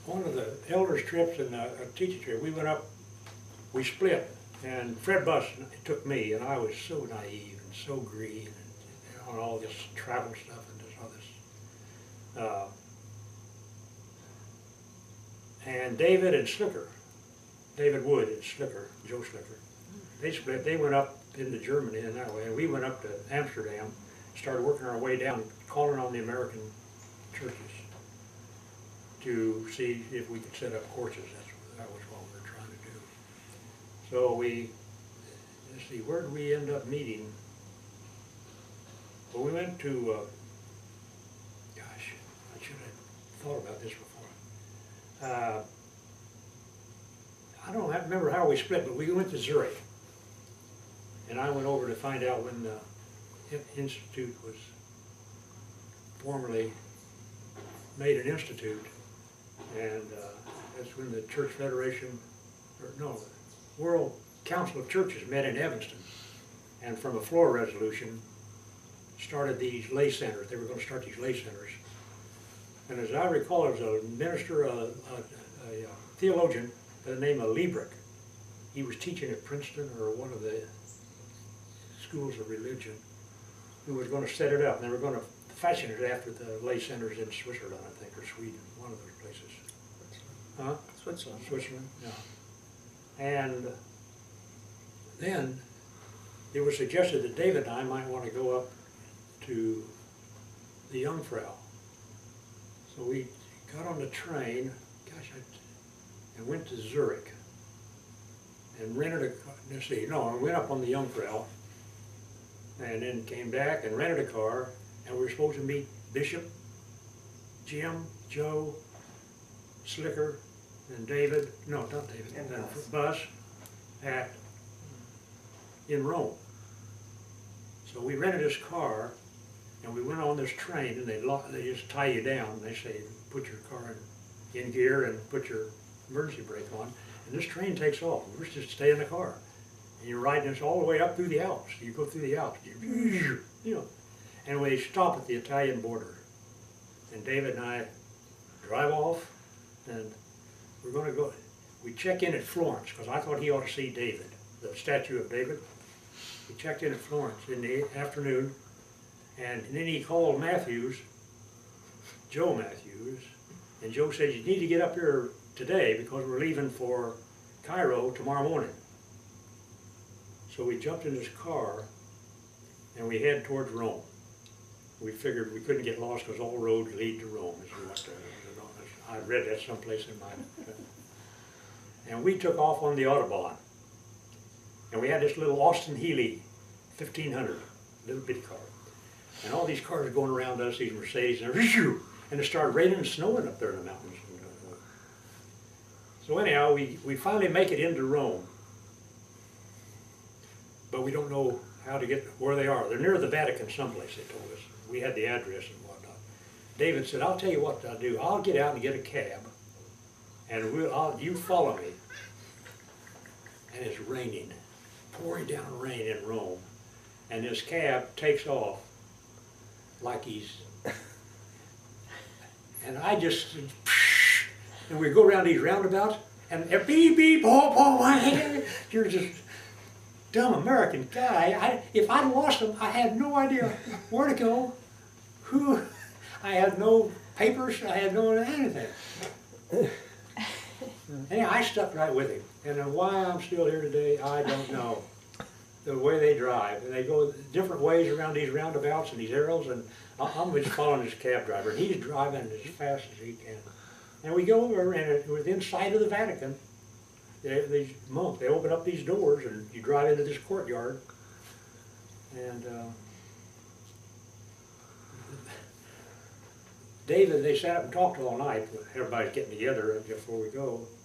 one of the elders' trips and a teacher trip, we went up, we split, and Fred Buss took me, and I was so naive and so green and on all this travel stuff and this all this. And David and Slicker, David Wood and Slicker, Joe Slicker, they split. They went up into Germany in that way, and we went up to Amsterdam, started working our way down, calling on the American churches to see if we could set up courses. That was what we were trying to do. So let's see, where did we end up meeting? Well, we went to, gosh, I should have thought about this before. I don't remember how we split, but we went to Zurich. And I went over to find out when the institute was formally made an institute. And that's when the Church Federation, or no, World Council of Churches met in Evanston. And from a floor resolution, started these lay centers. They were going to start these lay centers. And as I recall, there was a minister, a theologian by the name of Liebrick. He was teaching at Princeton or one of the schools of religion, who was going to set it up. And they were going to fashion it after the lay centers in Switzerland, I think, or Sweden, one of those places. Huh? Switzerland. Switzerland, yeah. And then it was suggested that David and I might want to go up to the Jungfrau. So we got on the train, gosh, and went to Zurich and rented a car. Let's see, no, I went up on the Jungfrau and then came back and rented a car, and we were supposed to meet Bishop, Jim, Joe, Slicker, and David, no, not David, And Buss in Rome. So we rented this car, and we went on this train, and they just tie you down, and they say, put your car in gear and put your emergency brake on, and this train takes off. We're just stay in the car. And you're riding this all the way up through the Alps. You go through the Alps, you know. And we stop at the Italian border. And David and I drive off, and we're going to go, we check in at Florence, because I thought he ought to see David, the statue of David. We checked in at Florence in the afternoon, and then he called Matthews, Joe Matthews, and Joe said, you need to get up here today because we're leaving for Cairo tomorrow morning. So we jumped in his car and we head towards Rome. We figured we couldn't get lost because all roads lead to Rome. I read that someplace in my... And we took off on the Autobahn. And we had this little Austin Healey 1500, little bitty car. And all these cars are going around us, these Mercedes, and it started raining and snowing up there in the mountains. So anyhow, we finally make it into Rome. But we don't know how to get where they are. They're near the Vatican someplace, they told us. We had the address and whatnot. David said, I'll tell you what I'll do. I'll get out and get a cab, and you follow me. And it's raining, pouring down rain in Rome. And this cab takes off like he's... And I just... And we go around these roundabouts, and beep, beep, oh, oh, you're just... dumb American guy. If I'd lost him, I had no idea where to go, I had no papers, I had no anything. Anyway, I stuck right with him. And why I'm still here today, I don't know. The way they drive, and they go different ways around these roundabouts and these arrows, and I'm just following this cab driver, and he's driving as fast as he can. And we go over, and it was inside of the Vatican. These monks, they open up these doors and you drive into this courtyard, and David, they sat up and talked all night. Everybody's getting together before we go,